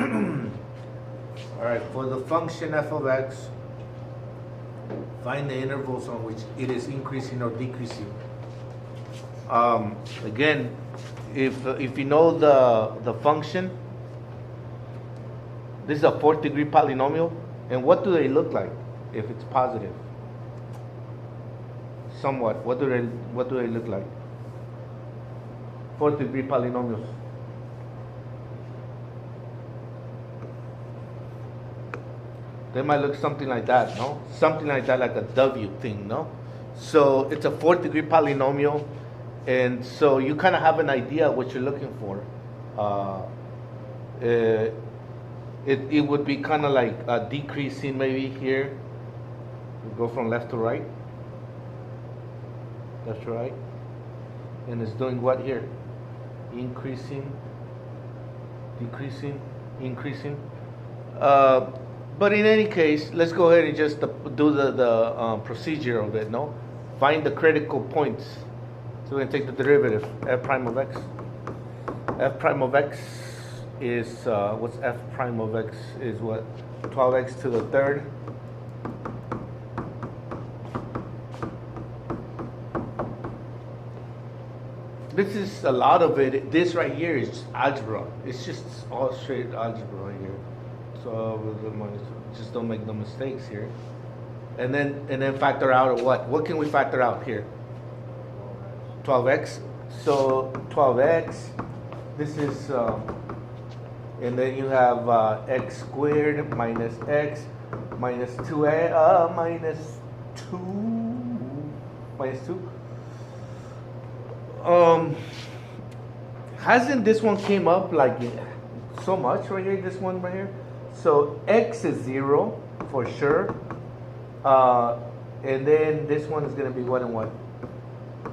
All right, for the function f of x, find the intervals on which it is increasing or decreasing. Again, if you know the function, this is a fourth degree polynomial, and what do they look like if it's positive? Somewhat. What do they look like? Fourth degree polynomials. They might look something like that, no? Something like that, like a W thing, no? So it's a fourth degree polynomial, and so you kind of have an idea what you're looking for. It would be kind of like decreasing maybe here. We go from left to right. Left to right. And it's doing what here? Increasing, decreasing, increasing. But in any case, let's go ahead and just do the procedure of it, no? Find the critical points. So we're going to take the derivative, f prime of x. F prime of x is, what's f prime of x is what? 12x to the third. This is a lot of it. This right here is just algebra. It's just all straight algebra right here. So just don't make no mistakes here. And then factor out what? What can we factor out here? 12x. So 12x. This is, and then you have x squared minus x minus 2a minus 2 minus 2. Hasn't this one came up like so much right here? This one right here. So x is 0 for sure, and then this one is going to be 1 and 1.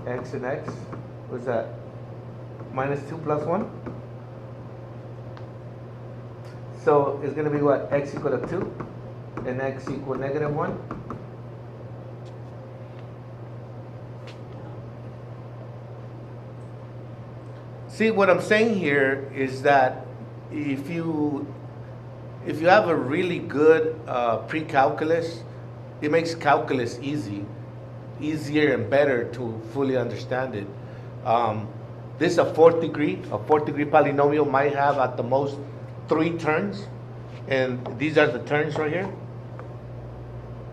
X and x. What's that? Minus 2 plus 1. So it's going to be what? X equal to 2, and x equal negative 1. See, what I'm saying here is that if you have a really good pre-calculus, it makes calculus easier and better to fully understand it. This is a fourth degree polynomial might have at the most 3 terms, and these are the terms right here.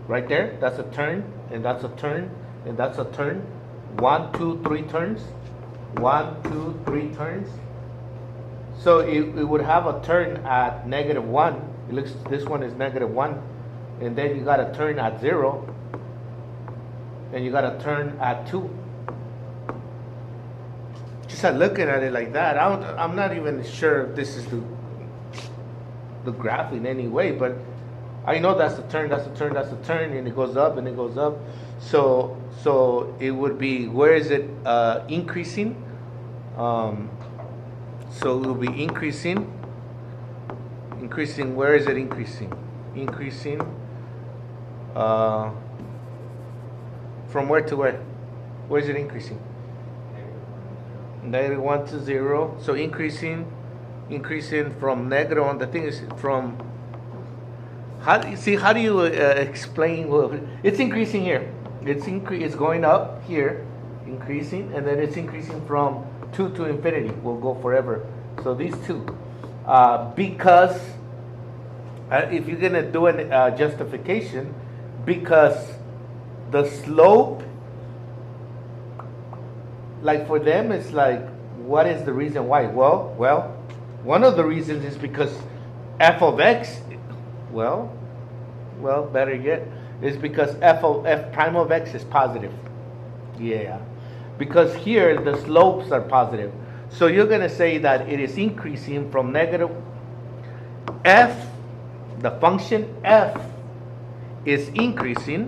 Right there, that's a turn, and that's a turn, and that's a turn. 1, 2, 3 turns. 1, 2, 3 turns. So it would have a turn at negative 1. It looks, this one is negative 1, and then you got a turn at 0, and you got a turn at 2. Just looking at it like that, I'm not even sure if this is the graph in any way, but I know that's the turn, that's the turn, that's the turn, and it goes up and it goes up. So it would be, where is it increasing? So it will be increasing, where is it increasing? Increasing, from where to where? Where is it increasing? Negative 1 to 0, so increasing from negative 1, the thing is from, how do you explain, well, it's increasing here, it's going up here, increasing, and then it's increasing from 2 to infinity, will go forever. So these two, because if you're gonna do a justification, because the slope, like for them, it's like, what is the reason why? Well, one of the reasons is because f of x, well, better yet, is because f prime of x is positive. Yeah. Because here the slopes are positive. So you're going to say that it is increasing from negative f, the function f is increasing,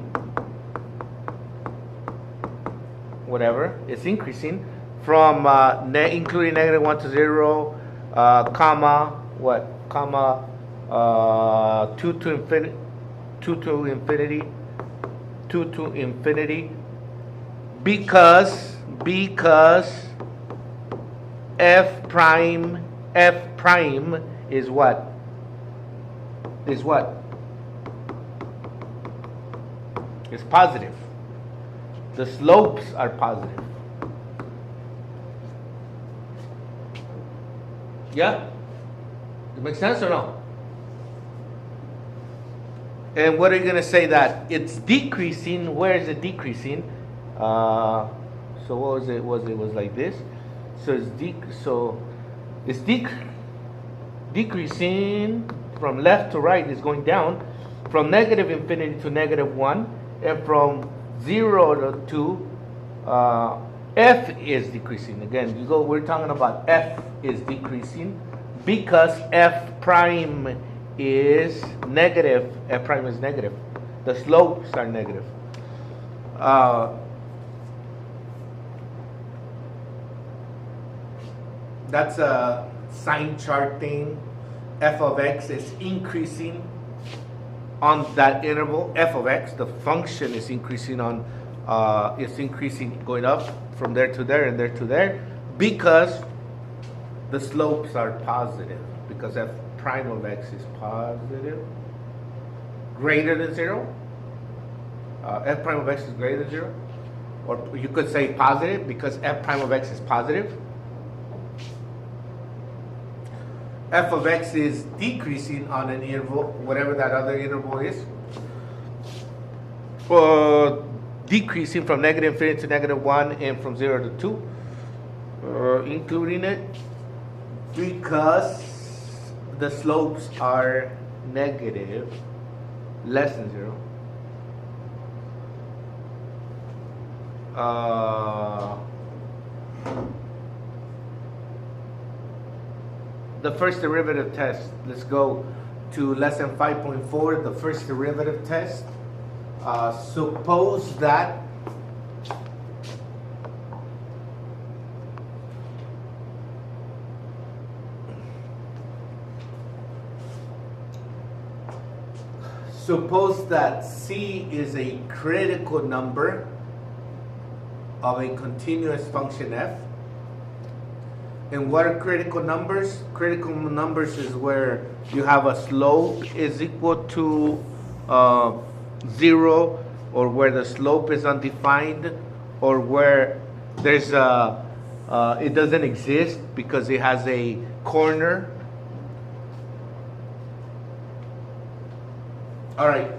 whatever, it's increasing from including negative 1 to 0, comma, what? Comma, 2 to infinity, 2 to infinity, 2 to infinity, because f prime is what? is what? It's positive. The slopes are positive. Yeah? It makes sense or no? And what are you going to say that it's decreasing? Where is it decreasing? So what was it? It was like this. So it's decreasing from left to right. Is going down from negative infinity to negative 1, and from 0 to 2. F is decreasing. Again, we're talking about F is decreasing because F prime is negative. F prime is negative. The slopes are negative. That's a sign chart thing. F of x is increasing on that interval. F of x, the function is increasing on, it's increasing, going up from there to there and there to there, because the slopes are positive. Because f prime of x is positive, greater than 0. F prime of x is greater than 0, or you could say positive because f prime of x is positive. F of x is decreasing on an interval, whatever that other interval is. Decreasing from negative infinity to negative 1 and from 0 to 2. Including it because the slopes are negative, less than 0. The first derivative test. Let's go to lesson 5.4, the first derivative test. Suppose that C is a critical number of a continuous function f. And what are critical numbers? Critical numbers is where you have a slope is equal to 0, or where the slope is undefined, or where there's it doesn't exist because it has a corner. All right.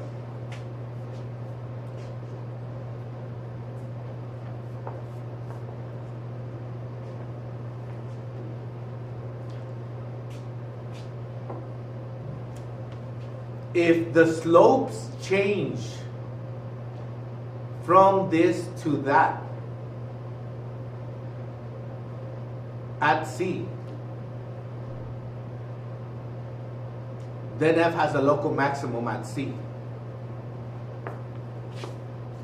If the slopes change from this to that at C, then f has a local maximum at C.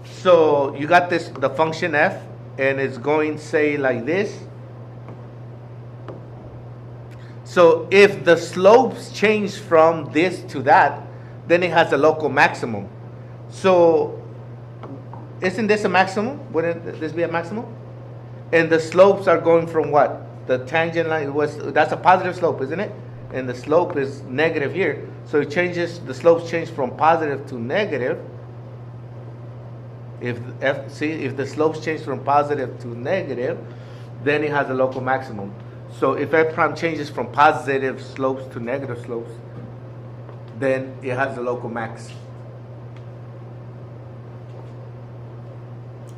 So you got this, the function f, and it's going, say, like this. So if the slopes change from this to that, then it has a local maximum. So isn't this a maximum? Wouldn't this be a maximum? And the slopes are going from what? The tangent line that's a positive slope, isn't it? And the slope is negative here. So it changes, the slopes change from positive to negative. If the slopes change from positive to negative, then it has a local maximum. So if f prime changes from positive slopes to negative slopes, then it has a local max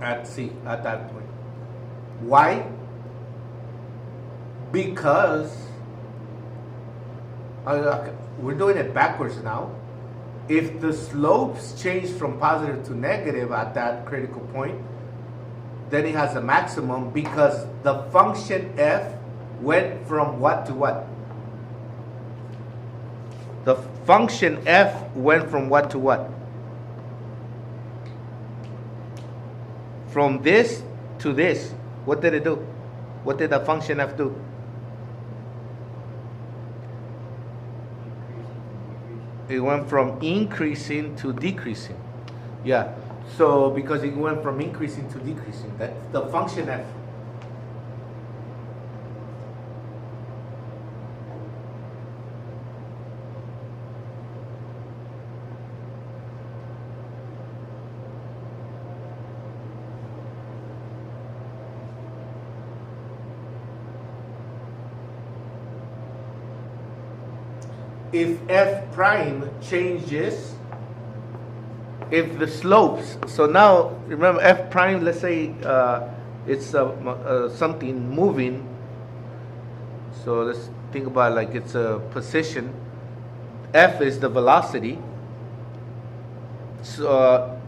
at C, at that point. Why? Because we're doing it backwards now. If the slopes change from positive to negative at that critical point, then it has a maximum because the function f went from what to what? The function f went from what to what? From this to this. What did it do? What did the function f do? It went from increasing to decreasing. Yeah. So because it went from increasing to decreasing, that's the function f. if f prime changes, if the slopes, so now remember f prime, let's say it's something moving, so let's think about like it's a position, f is the velocity, so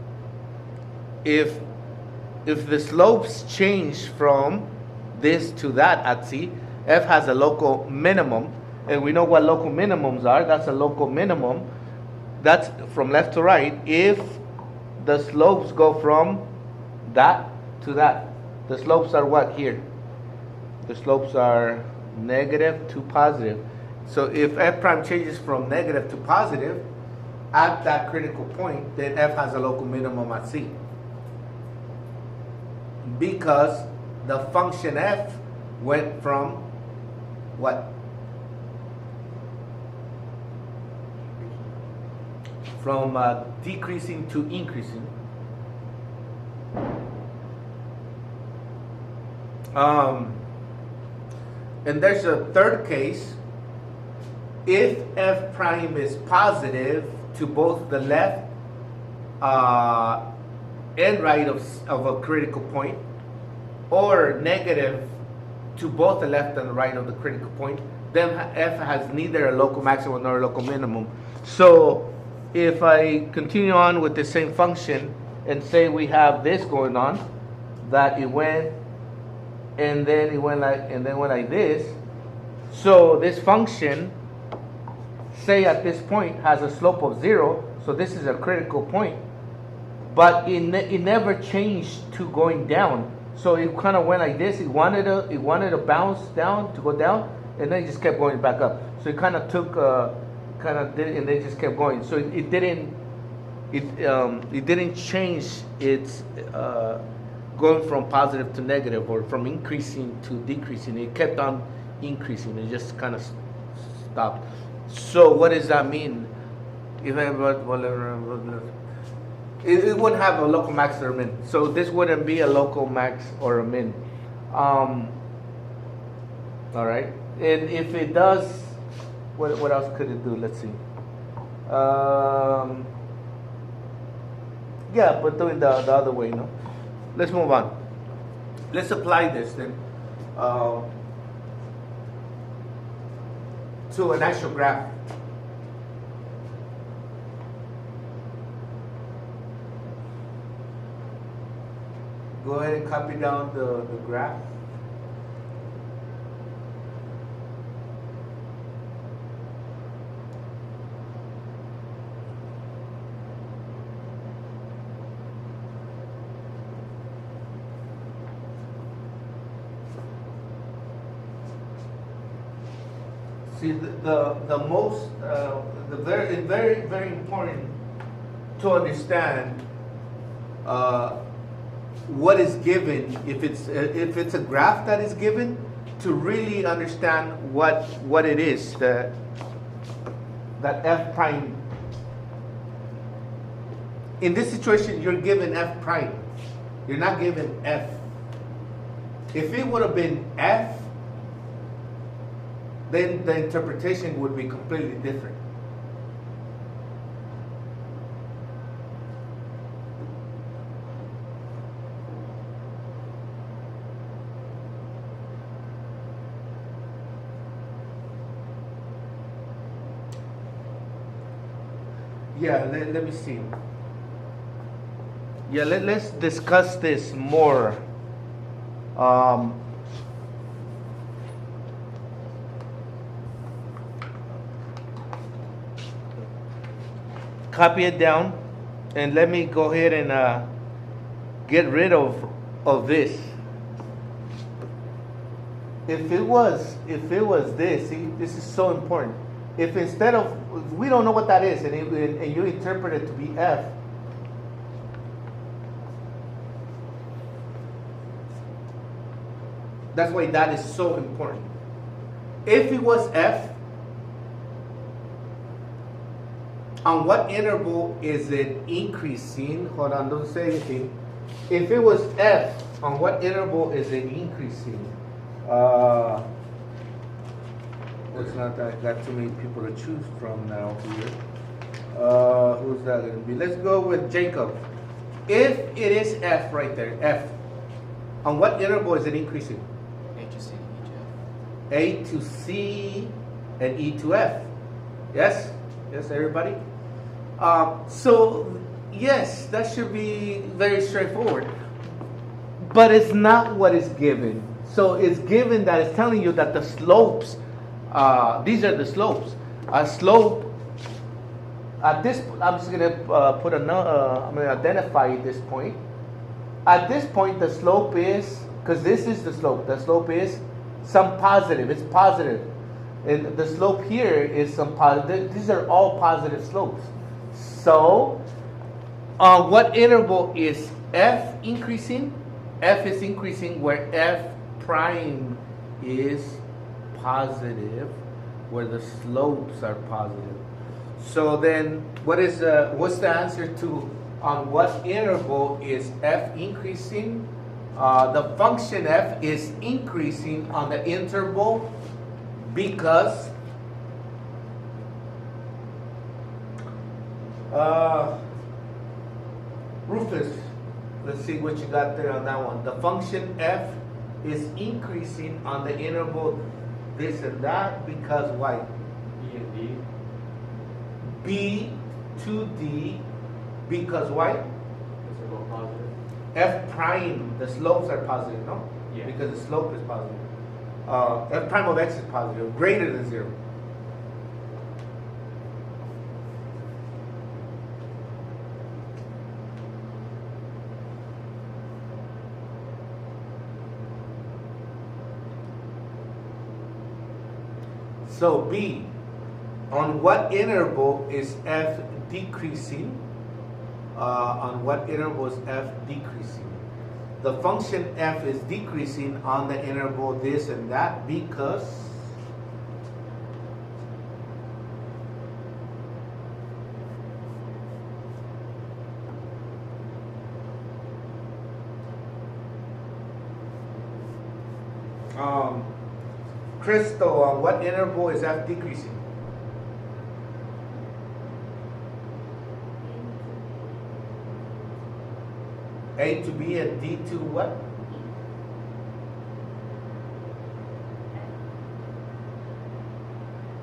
if the slopes change from this to that at c, f has a local minimum, and we know what local minimums are. That's a local minimum. That's from left to right. If the slopes go from that to that, the slopes are what here? The slopes are negative to positive. So if f prime changes from negative to positive at that critical point, then f has a local minimum at c. Because the function f went from what? From decreasing to increasing. And there's a third case. If f prime is positive to both the left and right of a critical point, or negative to both the left and the right of the critical point, then f has neither a local maximum nor a local minimum. So if I continue on with the same function and say we have this going on, that it went and then it went like this. So this function, say at this point, has a slope of 0. So this is a critical point, but it never changed to going down. So it kind of went like this. It wanted to bounce down, to go down, and then it just kept going back up. So it kind of took kind of did, and then just kept going. So it didn't change its going from positive to negative, or from increasing to decreasing. It kept on increasing. It just kind of stopped. So what does that mean? If it wouldn't have a local max or a min. So this wouldn't be a local max or a min. All right. And if it does, what else could it do? Let's see. Yeah, but doing the other way, no? Let's move on. Let's apply this then to an actual graph. Go ahead and copy down the graph. See, very important to understand what is given. If it's a graph that is given, to really understand what it is that f prime. In this situation, you're given f prime. You're not given f. If it would have been f, then the interpretation would be completely different. Yeah, let me see. Yeah, let's discuss this more. Copy it down, and let me go ahead and get rid of this. If it was this, see, this is so important. If instead of, we don't know what that is, and you interpret it to be f, that's why that is so important. If it was f, on what interval is it increasing? Hold on, don't say anything. If it was f, on what interval is it increasing? it's not that I got too many people to choose from now here. Who's that going to be? Let's go with Jacob. If it is f right there, f, on what interval is it increasing? A to C, E to F. A to C and E to F. Yes? Yes, everybody? So, yes, that should be very straightforward. But it's not what is given. So it's given that it's telling you that the slopes, these are the slopes. A slope, at this, I'm just going to put another, I'm going to identify this point. At this point, the slope is, because this is the slope is some positive, it's positive. And the slope here is some positive, these are all positive slopes. So, what interval is f increasing? F is increasing where f prime is positive, where the slopes are positive. So then, what's the answer to on what interval is f increasing? The function f is increasing on the interval because Rufus, let's see what you got there on that one. The function f is increasing on the interval this and that because why? B and D. B to D because why? Because they're both positive. F prime, the slopes are positive, no? Yeah. Because the slope is positive. F prime of x is positive, greater than 0. So B, on what interval is f decreasing? On what interval is f decreasing? The function f is decreasing on the interval this and that because Crystal, on what interval is f decreasing? A to B and D to what?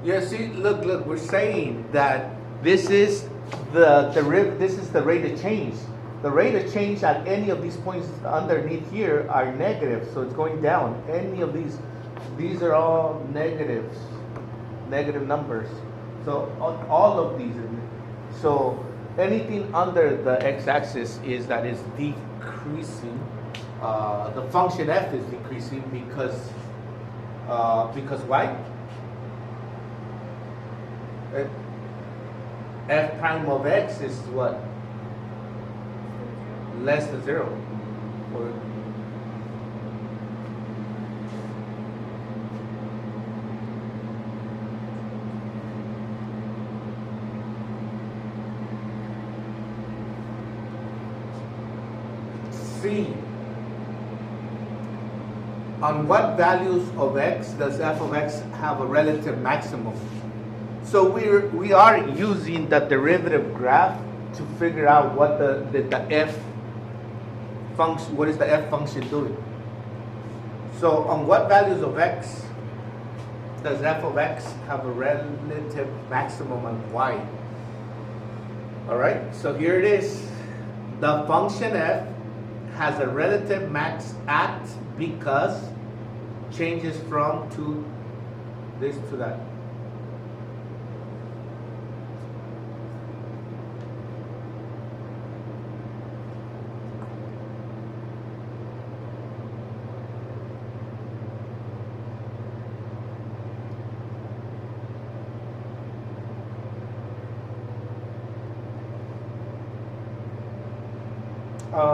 Yeah, see, look, we're saying that this is this is the rate of change. The rate of change at any of these points underneath here are negative, so it's going down. Any of these are all negatives, negative numbers. So all of these are, so anything under the x-axis is that is decreasing. The function f is decreasing because why? F prime of x is what? Less than 0. Or C. On what values of x does f of x have a relative maximum? So we are using the derivative graph to figure out what the f function, what is the f function doing? So on what values of x does f of x have a relative maximum on y? All right, so here it is. The function f has a relative max at because changes from to this to that.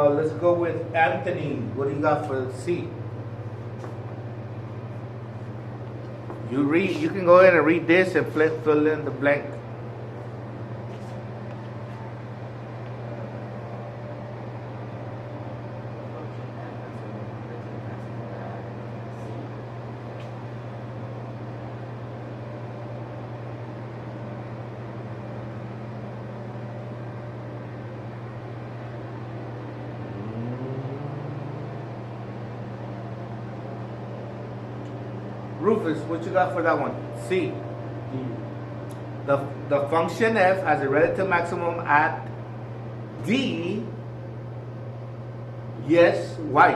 Let's go with Anthony. What do you got for C? You can go ahead and read this and fill in the blank. Rufus, what you got for that one? C. D. The function f has a relative maximum at D. Yes, why?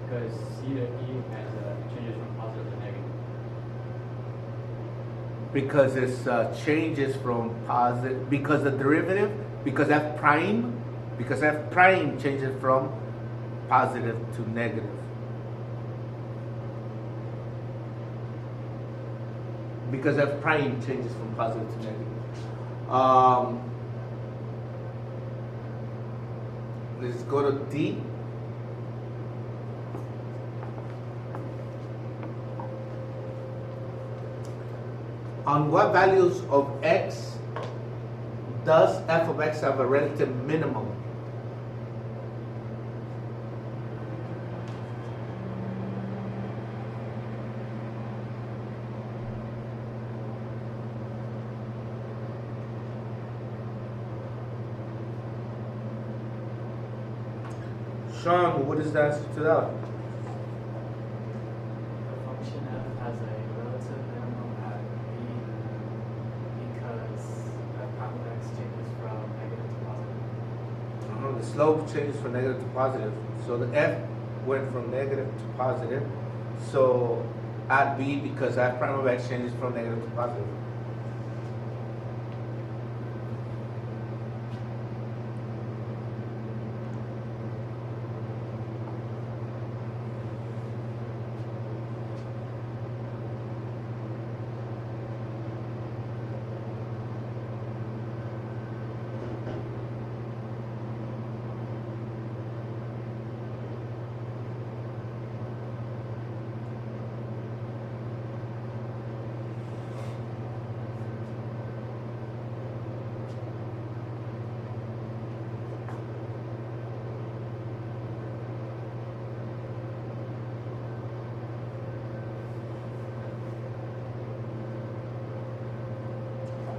Because C to E has changes from positive to negative. Because it's changes from positive, because the derivative, because f prime changes from positive to negative. Because f prime changes from positive to negative. Let's go to D. On what values of x does f of x have a relative minimum? Sean, what is the answer to that? The function f has a relative minimum at B because f prime of x changes from negative to positive. The slope changes from negative to positive. So the f went from negative to positive. So at B, because f prime of x changes from negative to positive.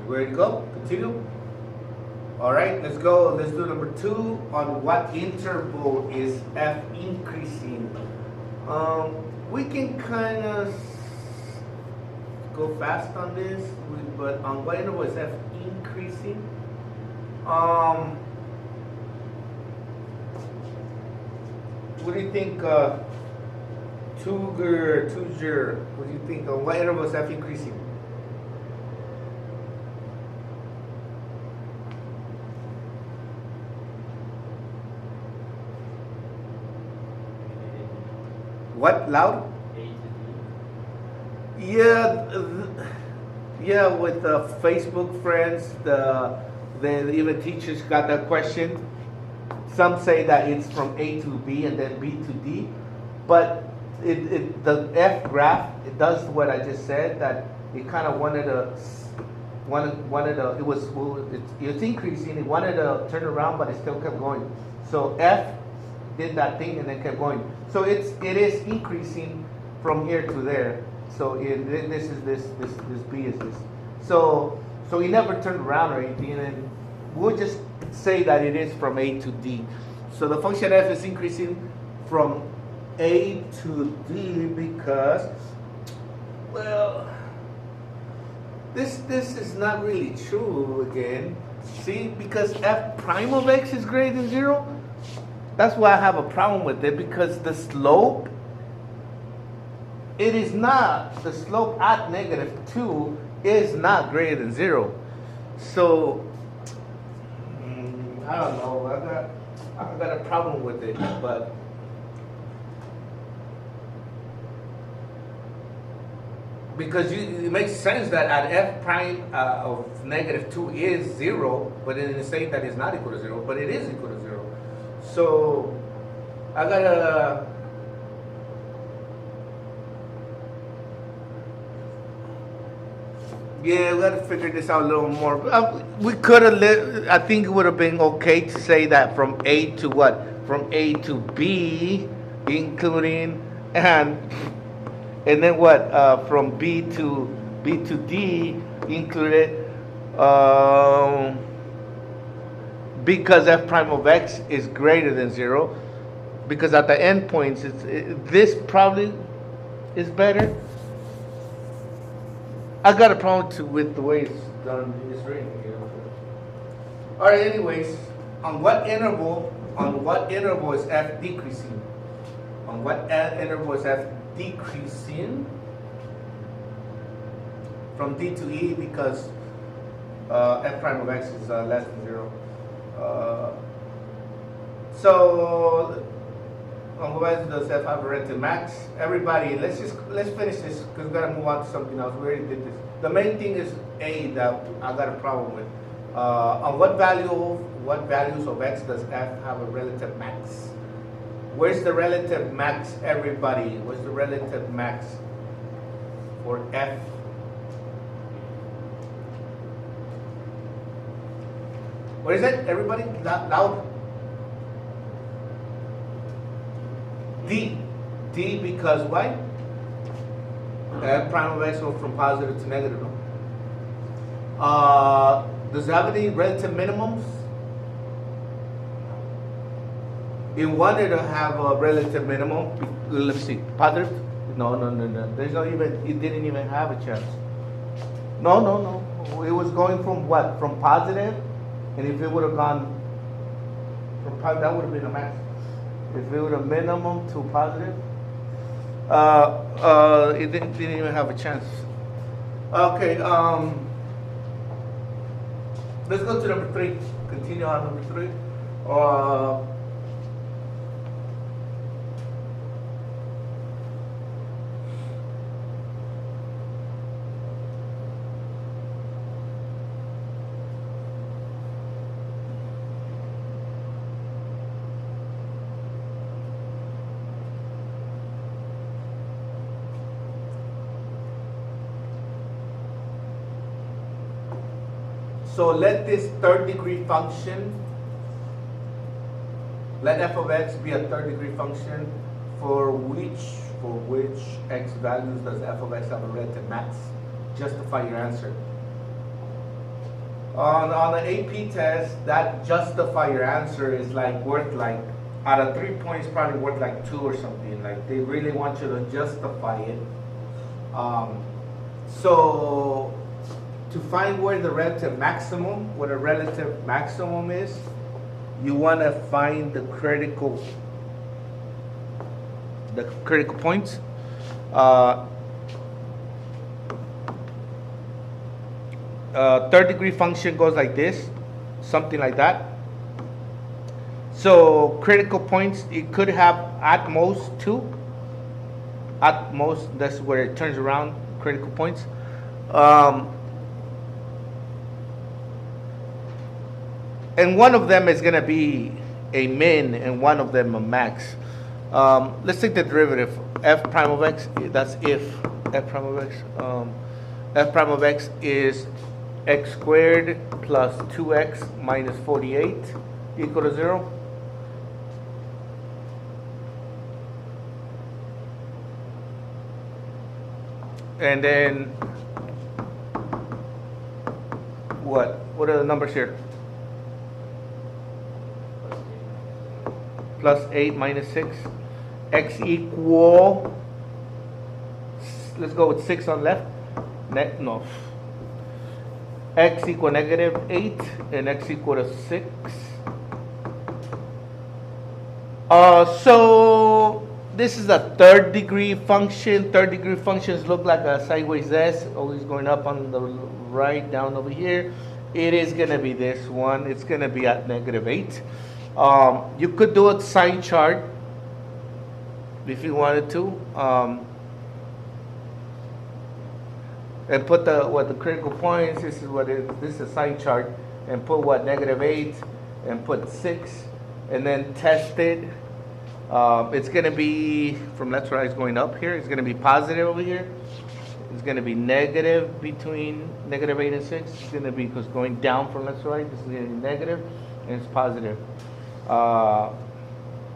Ready to go? Continue? All right, let's go. Let's do number 2. On what interval is f increasing? We can kind of go fast on this, but on what interval is f increasing? What do you think, Tuger, what do you think? On what interval is f increasing? What, loud? A to D. Yeah, with Facebook friends, even teachers got that question. Some say that it's from A to B and then B to D, but the F graph, it does what I just said, that it kind of it's increasing. It wanted to turn around, but it still kept going. So F did that thing and then kept going. So it is increasing from here to there. So this is this B is this. So he never turned around or anything, and we'll just say that it is from A to D. So the function f is increasing from A to D because, well, this is not really true again. See, because f prime of x is greater than 0. That's why I have a problem with it, because the slope, it is not, the slope at -2 is not greater than 0. So, I don't know, I got a problem with it, but because it makes sense that at f prime of -2 is 0, but it is saying that it's not equal to 0, but it is equal to 0. So I gotta we gotta figure this out a little more. We could have I think it would have been okay to say that from A to what? From A to B, including and then what? From B to D included. Because f prime of x is greater than 0, because at the endpoints, this probably is better. I got a problem too with the way it's done. It's written here. All right. Anyways, on what interval is f decreasing? On what interval is f decreasing? From D to E, because f prime of x is less than 0. So on what does f have a relative max? Everybody, let's finish this because we gotta move on to something else. We already did this. The main thing is A that I got a problem with. On what values of x does f have a relative max? Where's the relative max, everybody? Where's the relative max for f? What is it, everybody? Loud. D. D because why? F prime of x goes from positive to negative, no? Does it have any relative minimums? It wanted to have a relative minimum. Let me see. Positive? No. There's no even, it didn't even have a chance. No. It was going from what? From positive? And if it would have gone from positive, that would have been a max. If it would have minimum to positive, it didn't even have a chance. Okay, let's go to number 3. Continue on number 3. So let this third degree function, let f of x be a third degree function for which x values does f of x have a relative max? Justify your answer. On an AP test, that justify your answer is like worth like, out of 3 points, probably worth like 2 or something. Like they really want you to justify it. So to find where the relative maximum, what a relative maximum is, you want to find the critical points. Third degree function goes like this, something like that. So critical points, it could have at most 2. At most, that's where it turns around, critical points. And one of them is going to be a min and one of them a max. Let's take the derivative. F prime of x, that's if f prime of x. F prime of x is x squared plus 2x minus 48 equal to 0. And then what? What are the numbers here? Plus 8 minus 6. X equal, let's go with 6 on left. No. X equal negative 8 and x equal to 6. So this is a third degree function. Third degree functions look like a sideways S, always going up on the right, down over here. It is going to be this one. It's going to be at negative 8. You could do a sign chart if you wanted to, and put the critical points. This is a sign chart, and put what, negative 8, and put 6, and then test it. It's going to be from left to right. It's going up here. It's going to be positive over here. It's going to be negative between negative 8 and 6. It's going to be, because going down from left to right, this is going to be negative, and it's positive.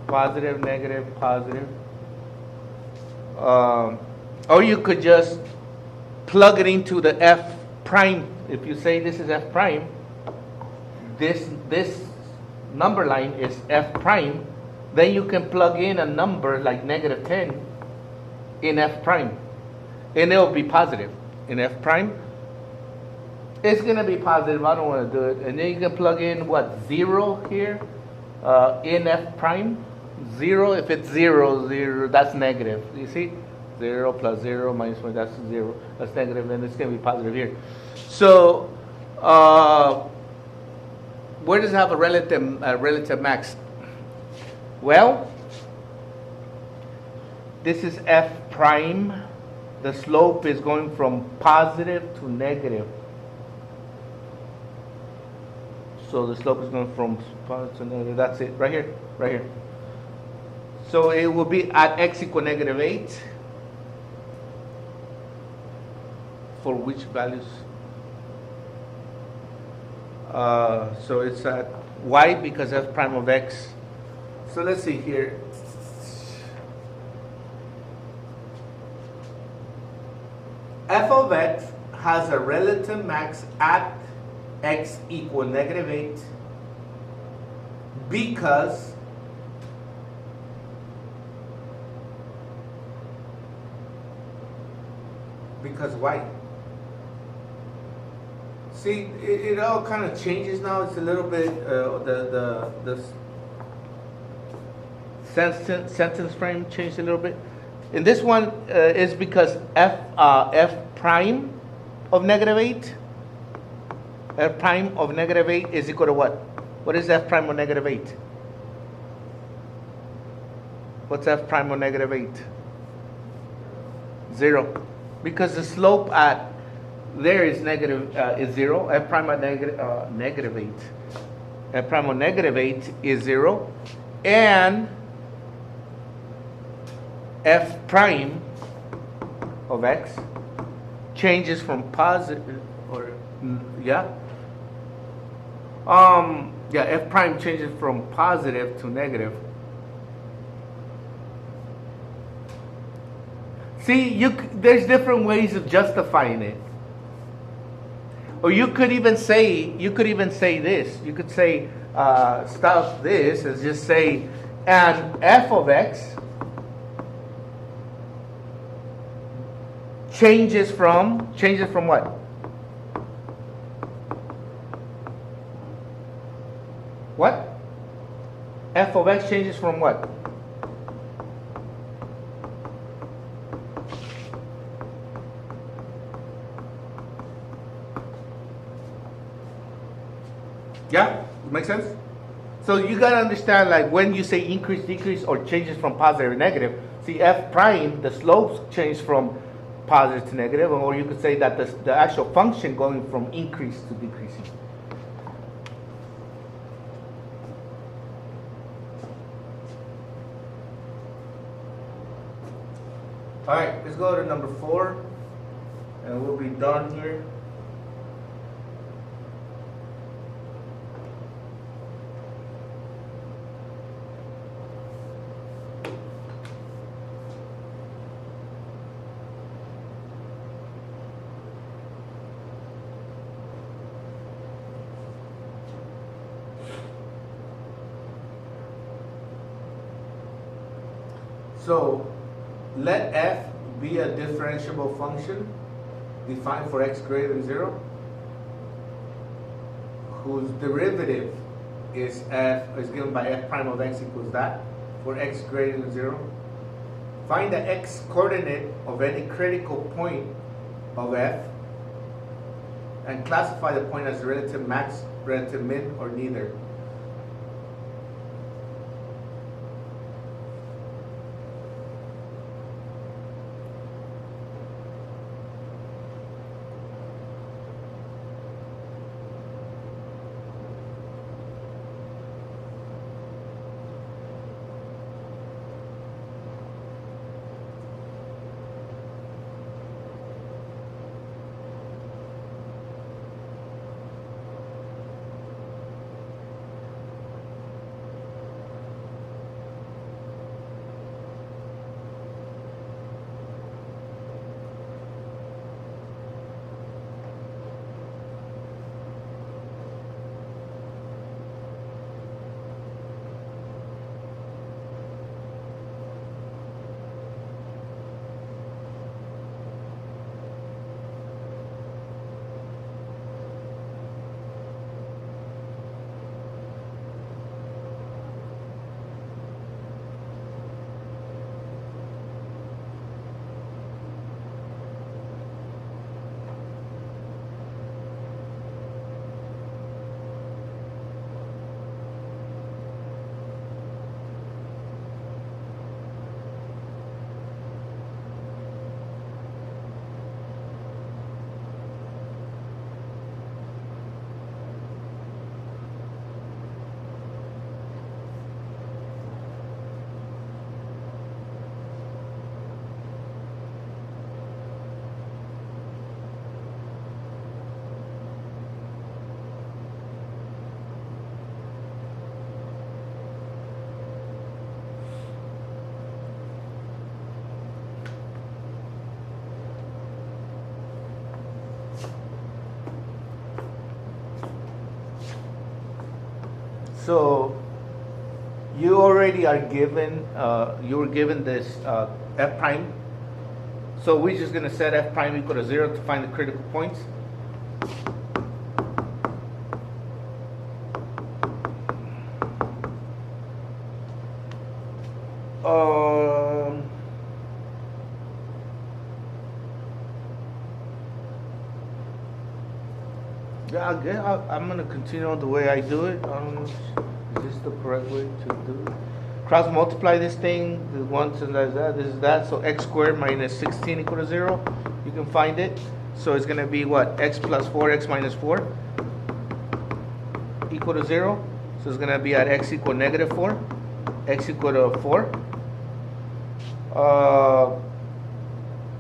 Positive, negative, positive. Or you could just plug it into the f prime. If you say this is f prime, this number line is f prime, then you can plug in a number like negative 10 in f prime, and it will be positive. in F prime. It's going to be positive. I don't want to do it. And then you can plug in what, 0 here in F prime. 0, if it's 0, 0, that's negative. You see? 0 plus 0 minus 1, that's 0. That's negative, and it's going to be positive here. So, where does it have a relative max? Well, this is F prime. The slope is going from positive to negative. So the slope is going from positive to negative. That's it, right here, right here. So it will be at x equal negative 8. For which values? So it's at y because f prime of x. So let's see here. F of x has a relative max at x equal negative 8 because why? See, it all kind of changes now. It's a little bit the sentence frame changed a little bit. And this one is because f prime of negative 8. F prime of negative 8 is equal to what? What is f prime of negative 8? What's f prime of negative 8? 0. Because the slope at there is negative is 0. F prime at negative 8. F prime of negative 8 is 0. And f prime of x changes from positive or f prime changes from positive to negative. See, there's different ways of justifying it. Or you could even say this. You could say stop this and just say, and f of x changes from what? What? F of x changes from what? Yeah, makes sense? So you gotta understand, like when you say increase, decrease, or changes from positive or negative, see f prime, the slopes change from positive to negative, or you could say that the actual function going from increase to decreasing. All right, let's go to number 4, and we'll be done here. So let f be a differentiable function defined for x greater than 0, whose derivative is given by f prime of x equals that for x greater than 0. Find the x coordinate of any critical point of f and classify the point as relative max, relative min, or neither. So you already are given, you were given this f prime. So we're just going to set f prime equal to 0 to find the critical points. Yeah, I'm going to continue on the way I do it. I don't know, is this the correct way to do it? Cross multiply this thing, the ones and that, this is that. So x squared minus 16 equal to 0. You can find it. So it's going to be what? X plus 4x minus 4 equal to 0. So it's going to be at x equal negative 4. X equal to 4.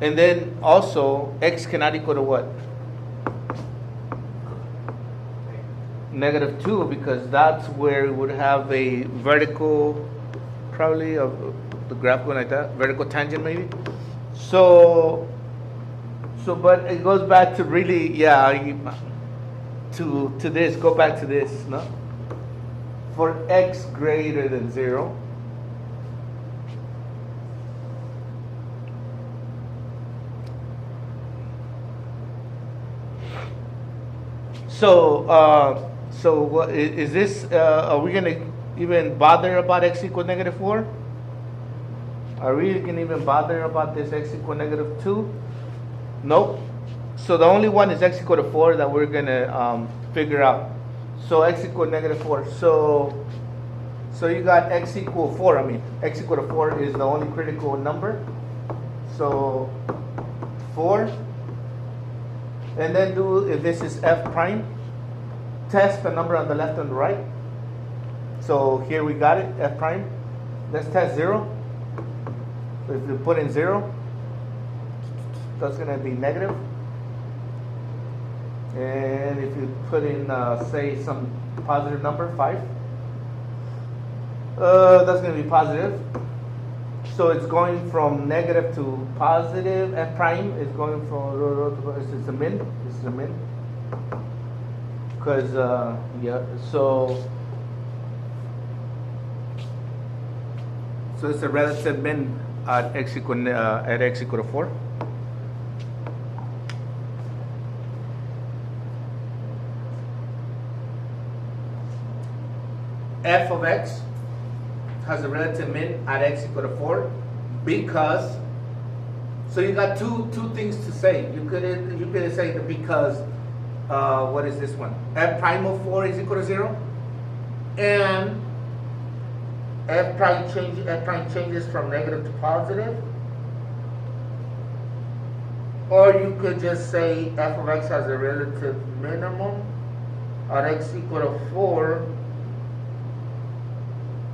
And then also, x cannot equal to what? Negative 2, because that's where it would have a vertical, probably of the graph going like that, vertical tangent maybe. So but it goes back to really, yeah, to this, go back to this, no? For x greater than 0, so what is this? Are we gonna even bother about x equal negative 4? Are we gonna even bother about this x equal negative 2? Nope. So the only one is x equal to 4 that we're gonna figure out. So x equal negative 4. So you got x equal 4. I mean, x equal to 4 is the only critical number. So 4. And then do, if this is f prime, test the number on the left and the right. So here we got it, f prime. Let's test 0. So if you put in 0, that's going to be negative. And if you put in, say, some positive number, 5, that's going to be positive. So it's going from negative to positive. F prime is going from, this is a min. This is a min. Because, yeah, so it's a relative min at x equal to 4. F of x has a relative min at x equal to 4 because, so you got two things to say. You could say that because, what is this one? F prime of 4 is equal to 0, and f prime changes from negative to positive. Or you could just say f of x has a relative minimum at x equal to 4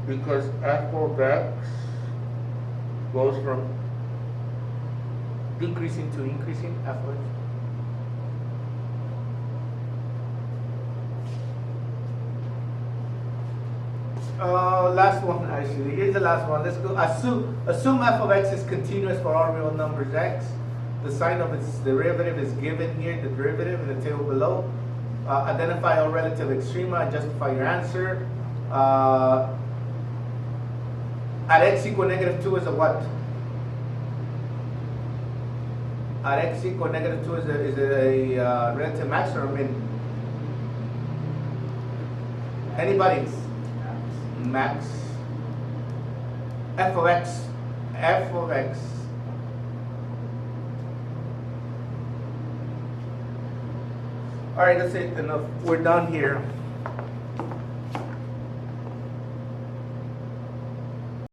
because f of x goes from decreasing to increasing, f of x. Last one, actually. Here's the last one. Let's go. Assume f of x is continuous for all real numbers x. The sign of its derivative is given here, the derivative in the table below. Identify all relative extrema and justify your answer. At x equal negative 2 is a what? At x equal negative 2 is a relative max or a min? Anybody? Max. F of x. F of x. All right, that's it. Enough. We're done here.